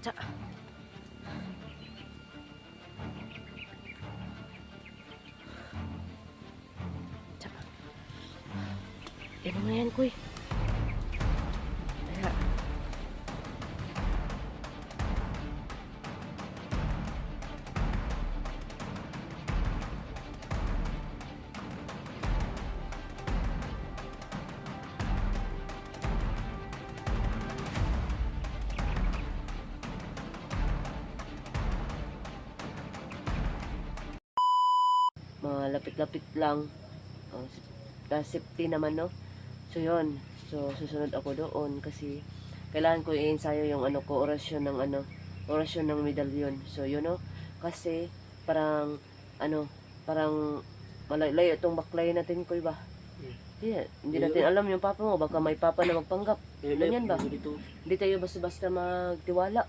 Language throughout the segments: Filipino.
Tsa. Tsa. Ano nga yan, kuy? Kaya. Mga lapit-lapit lang. Oh, safety naman, no? So, yun. So, susunod ako doon kasi kailangan ko i-ensayo yung ano ko, orasyon ng medalyon. So, yun, no? Kasi, parang malayo itong baklay natin ko, ba? Hindi natin alam yung papa mo. Baka may papa na magpanggap. Ganyan ba? Hindi tayo basta-basta magtiwala.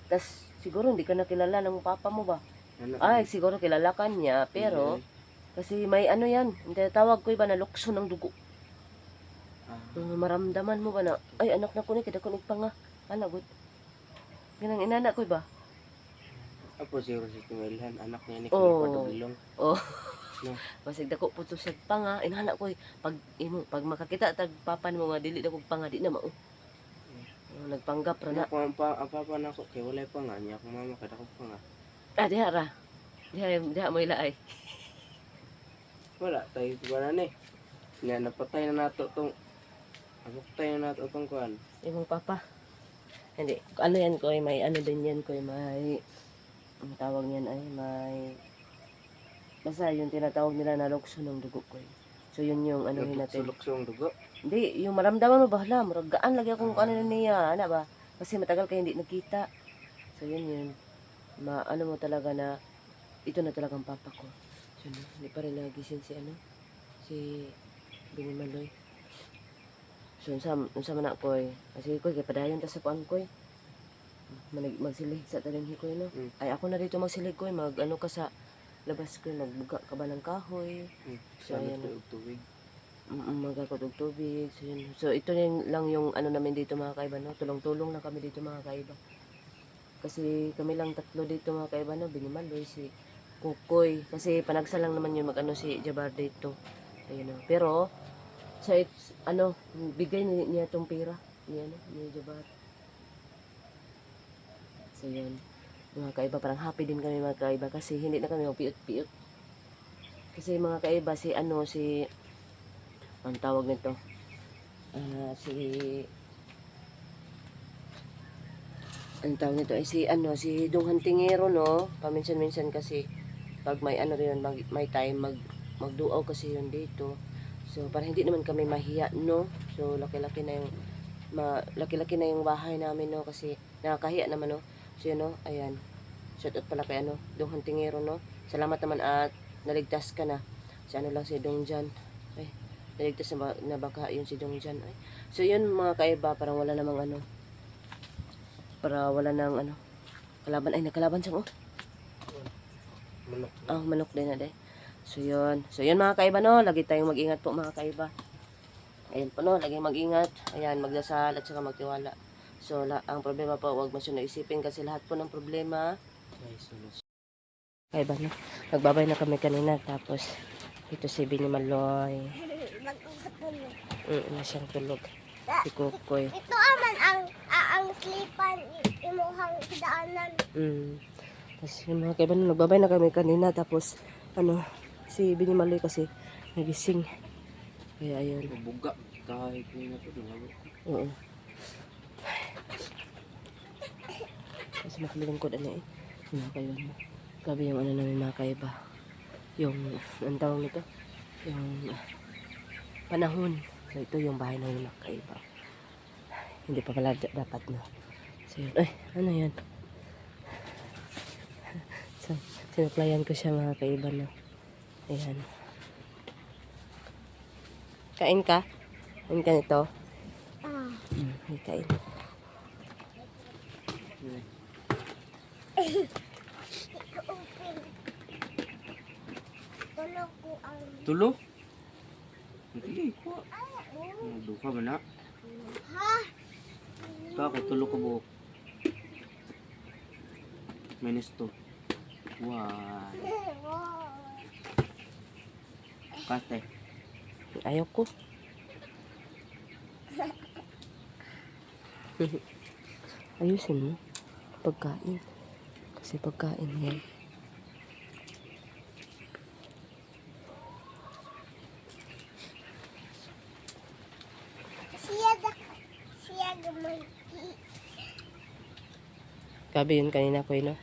Tas siguro hindi ka nakilala ng papa mo ba? Ay, siguro kilala ka niya, pero kasi may ano yan, hindi tawag ko iba na lukso ng dugo. Maramdaman mo ba na, ay anak na ko ni, kita ko pa nga. Alagot. Ganang inana ko iba. Apo siguro si Kumelhan, anak niya ni Oh. Padugilong. Oh. No. Basig dako puto sa panga, inana ko pag makakita tag papa mo nga dili dako panga di na mao. Nagpanggap ra na. Ang papa na ko, kay walay pa nga niya, akong mama kada ko pa nga. Diha ra. Diha mo ilaay. Wala, tayo ba na ni? Napatay na nato tong, napatay na nato tong kuhan. Imong papa. Hindi, ano yan ko, may ano din yan ko, may, ang tawag niyan ay may, basta yung tinatawag nila na lukso ng dugo ko. So yun yung ano natin. Lukso ng dugo? Hindi, yung maramdaman mo ba, hala, maragaan lagi akong ano niya, ano ba? Kasi matagal kayo hindi nakita. So yun, ano mo talaga na, ito na talagang papa ko. So hindi pa rin nagising si Binimaloy. So, unsa man ako kasi ko kay padayon ta sa kuan ko magsilig sa talang hikoy no. Ay ako na dito magsilig ko ano ka sa labas ko magbuga ka ba ng kahoy. So ayan og tubig. Magakot og tubig. So, yun. So ito lang yung ano namin dito mga kaiba no. Tulong-tulong lang kami dito mga kaiba. Kasi kami lang tatlo dito mga kaiba no, Binimaloy, si Kukoy. Kasi panagsalang naman yun mag-ano si Jabar dito. Ayun no. Pero sa bigay niya itong pera niya ni Jabar. So yun, mga kaiba, parang happy din kami mga kaiba kasi hindi na kami magpiot-piot. Kasi mga kaiba, ang tawag nito, ay si Dong Hantingero no, paminsan-minsan kasi pag may rin, may time magduaw kasi yun dito. So, para hindi naman kami mahiya, no? So, laki-laki na yung bahay namin, no? Kasi, nakakahiya naman, no? So, yun, no? Ayan. Shout out pala kay, Dong Hantingero, no? Salamat naman at naligtas ka na. Si lang si Dong Jan. Ay, naligtas na baka yun si Dong Jan. Ay. So, yun, mga kaiba, parang wala namang, para wala nang, kalaban. Ay, nakalaban siyang, Manok. Manok din na, So yun mga kaiba no, lagi tayong mag-ingat po mga kaiba. Ayun po no, lagi mag-ingat. Ayan, magdasal at saka magtiwala. So ang problema po, huwag mo siya naisipin kasi lahat po ng problema Ay, solusyon. kaiba no. Nagbabay na kami kanina tapos ito si Binimaloy. Na siyang tulog. Si Kukoy. Ito aman ang slipan imuhang daanan. Tapos yung mga kaiba no, nagbabay na kami kanina tapos si Binimaloy kasi nagising. Kaya ayun. Buga. Kahit yun na ito. Oo. Kasi makalilingkod mga kaiba mo. Grabe yung namin mga kaiba. Yung, ang tawag nito? Yung panahon. So ito yung bahay namin mga kaiba. Hindi pa pala dapat na. So yun. Ay, ano yan? So, sinuplayan ko siya mga kaiba na. Ayan. Kain ka? Kain ka nito? Kain. Tulog ko ang Tulo? Sige, kuha. Duha ba na? Ha? Ikaw kay tulo ko buhok. Minus 2. Wow. Kate. Ayaw ko. Ayusin mo. Pagkain. Kasi pagkain yan. Siya gamay. Gabi yun kanina ko no?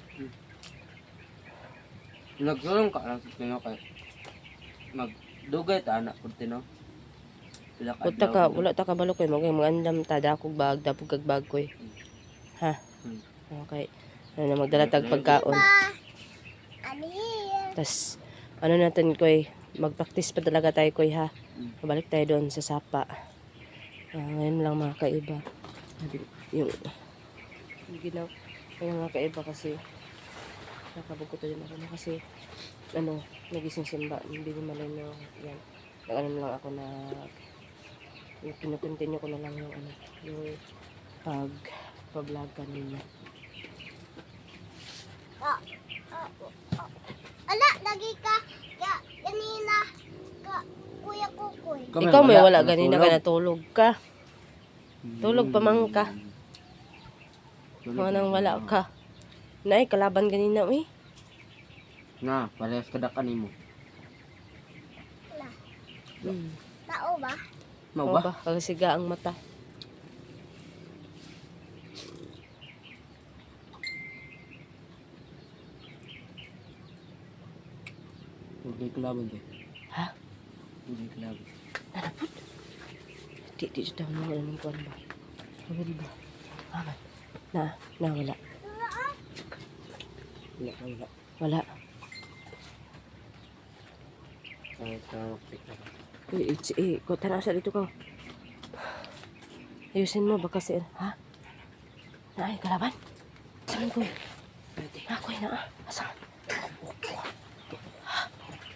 Nagsulong ka lang sa tino kay magdugay ta anak ko tino. Punta ka, wala ta kabalo ko. Magandam ta, dakog bag, dapog kag bag ko. Ha? Okay. Ano na, magdala tag pagkaon. Ano yan? Tas, ano natin ko mag-practice pa talaga tayo ko ha. Mabalik tayo doon sa sapa. Ngayon lang mga kaiba. Yung ginaw, yung mga kaiba kasi nakabugot din ako na kasi ano, nagising simba, hindi ko malay na yan. Nag-ano lang ako na kinukontinue ko na lang yung ano, yung pag-vlog kanina. Ala, lagi ka kanina ka Kuya Kukoy. Ikaw may wala ganina ka natulog ka. Tulog pa man ka. Manang wala ka. Nay, kalaban ganina eh. Na, parehas kadakan nimo. Tao ba? Mau Ba? ba? Kagasiga ang mata. Ugay kalaban to. Ha? Ugay kalaban. Di siya daw nang anong kuwan ba? Wala ba? Aman. Na, wala. Wala. Wala. Ko tara sa dito ka. Ayusin mo baka si ha? Naay kalaban. Saan ko? Ako na. Asa? Ha?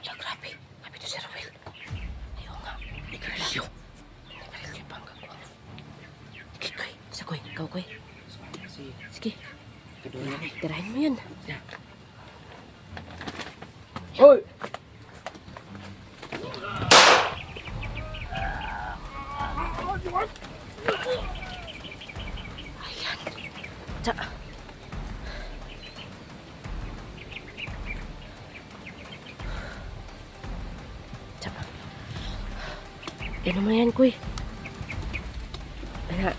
Ya grabe. Grabe to si Ruel. Ayaw nga. Ikarelayo. Ikarelayo bangga ko. Kikoy. Sa koy. Ikaw koy. Sige. Tirahin mo yan. Hoy! Ayan. Tsa. Tsa. Ano mo yan, kuy? Ayan.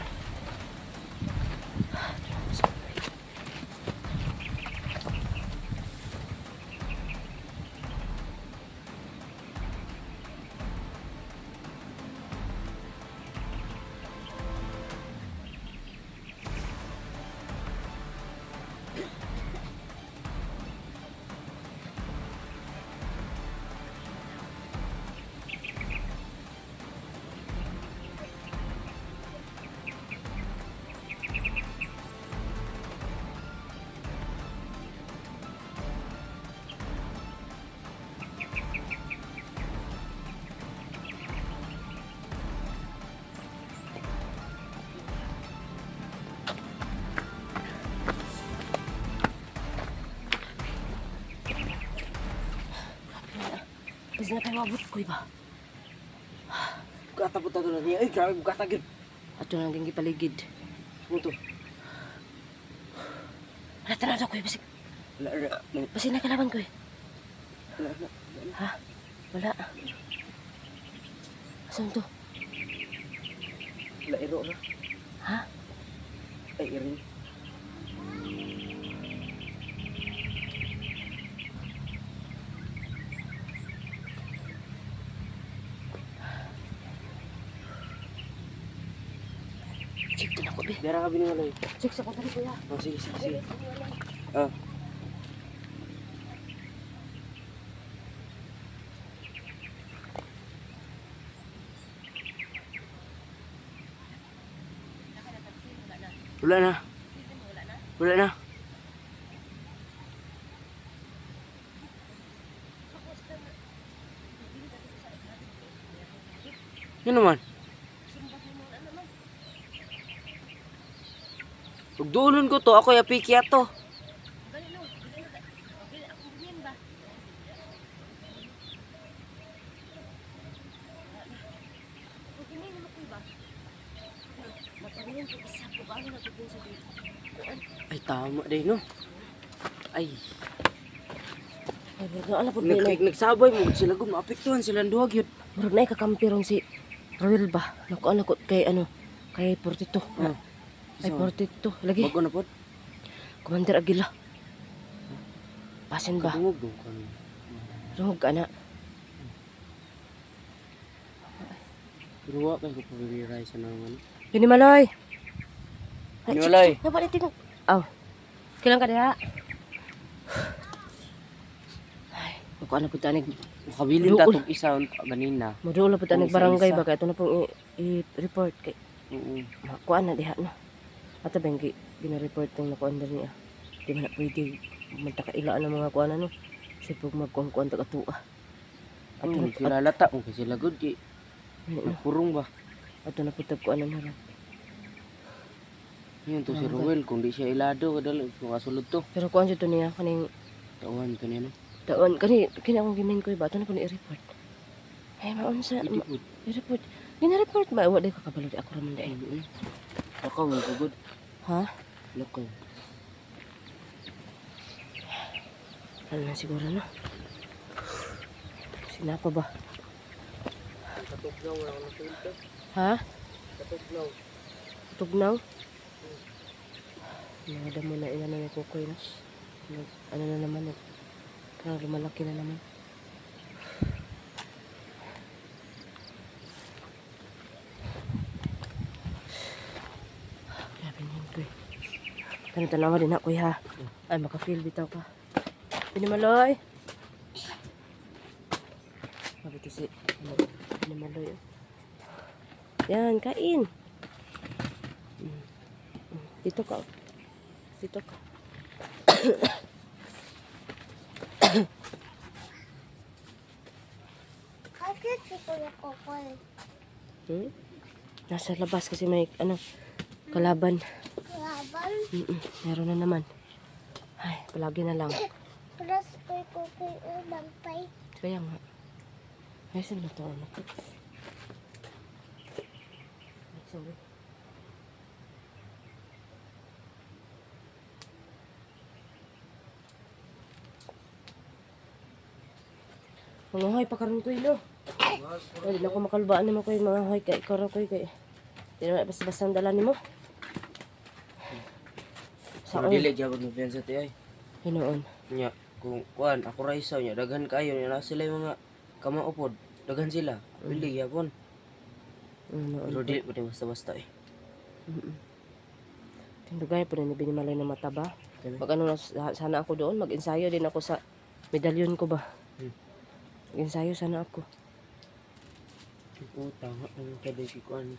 Kasi na kayo mabot ko ba? Gata po tayo na niya. Ay, grabe, gata gid. Ato nang gingi paligid. Puto. Wala talaga ko basig. Wala. Basig na kalaban ko Wala. Ha? Wala. Asan to? Wala, iro na. Ha? Ay, iring. Check din ako, be. Dara ka biniwalay. Check sa kotari, kuya. Oh, sige. Ah. Wala na. Wala na. Yun naman. Pagduulon ko to, ako yapiki ato. Ay, tama din, no? Ay, Ay, wala po na. nagsabay mo sila kung maapektuhan silang duwag yun. Murag na kakampiron si Roel ba? Nakuan ako kay ano, kay 42. Ah, Ay, so, 42. Lagi. bago na po. Commander Aguila. Pasin ba? Kadungog doon ka. Rungog ka na. Pero wa kayo ko pabiliray sa nang ano. Pinimaloy. Ay, Pinimaloy. Napalitin mo. Aw. Kailan ka diha? Ay, nakuan na po tanig. Makabilin Duol. tatong isa ganina. Modulo po tanig Isa-isa. barangay ba? Kaya ito na pong i-report kay. Oo. Makuan na diha no. At abeng gina-report ng nakuan na niya. Di man na pwede manta ka ilaan ng mga kuan ano. Kasi pag magkuhan-kuhan ta katua. At Ano, na sila lata kung kasi lagod di. Purong ba? ato na putag kuan na lang. Yun to si Ruel, kung di siya ilado, kadalo, makasulod to. Pero kuan jud to niya kaning Tawan ka niya, no? taon kani akong gimin ko ba ato na ko ni i-report. Ay maon sa Hindi po. i-report. Gina-report ba wa day ka kabalo di ako raman dai. Lakaw, may kagod. Ha? Lakaw. Ano na siguro no? Sinapa ba? Katugnaw, wala ko na filter. Ha? Katugnaw. Tugnaw? Nada mo na inano yung kukoy na. Ano na naman, parang lumalaki na naman. Grabe niyan ko eh. Tanong-tanawa din ako ha. Ay, maka-feel bitaw ka. Pinimaloy! Mabiti si Pinimaloy. Yan, kain! Dito ka. Dito ka. Bakit si Kuya Kokoy? Nasa labas kasi may kalaban. Laban? Meron na naman. Ay, palagi na lang. Plus Kuya Kokoy bantay. Kaya nga. Ay, saan na ito? Sorry. Mga hoy, pakaroon ko ilo. Ay, di na ako makalbaan naman ko yung mga hoy. Kaya ikaw raw ko kaya. Di na basta-basta ang dala ni mo. Pero dili gyapon mo sa ti ay. Hinoon. Nya, kung kuan ako ra isaw nya daghan kayo nya na sila yung mga kamaupod. Daghan sila. Dili gyapon. Hinoon. Pero dili pud basta-basta eh. Tindugay po na binimalay ng mata ba? Kaya Mag ano, sana ako doon. Mag-ensayo din ako sa medalyon ko ba? Mag-ensayo sana ako. ko tama ang kada si kuan.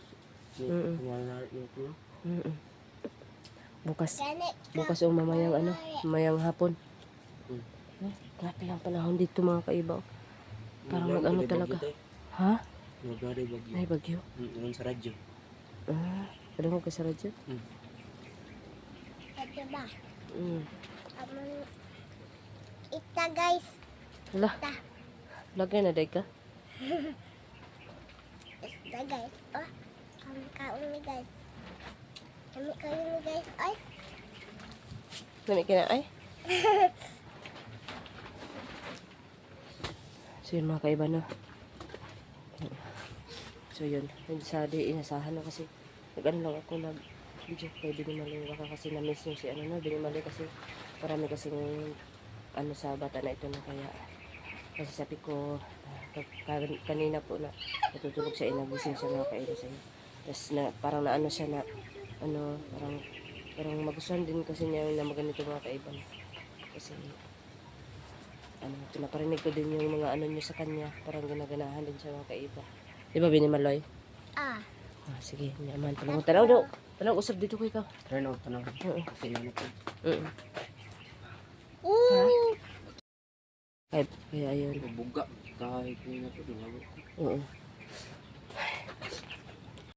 Mm. Kumanar yung ko. Mm-mm. Bukas. Gani Bukas o mamayang mamayang hapon. Mm. Grabe ang panahon dito mga kaiba. Parang nag-ano talaga. Ha? Nagari bagyo. Ay, bagyo. Noon sa radyo. Ano mo ka sa radyo? Ito ba? Mm. Amon ita guys. Hala. Lagay na day ka? Ita guys. Oh, kami kaon ni guys. Kami kaon ni guys. Ay, Nami ka na ay? So yun mga kaiba na. So yun. Hindi sa di inasahan na kasi nag-ano lang ako video kay Binimali baka kasi na-miss yung si Binimali kasi marami kasing ano sa bata na ito na kaya kasi sabi ko kanina po na natutulog siya inagising siya mga kaiba sa tapos na, parang naano siya na parang magustuhan din kasi niya na maganito mga kaiba kasi pinaparinig ko din yung mga ano niya sa kanya parang ginaganahan din siya mga kaiba di ba Binimaloy? Sige, naman. Tanaw daw. Tanaw, usap dito ko ikaw. Try na tanong. Kasi na po. Kaya ayun. Buga kahit na po. Oo.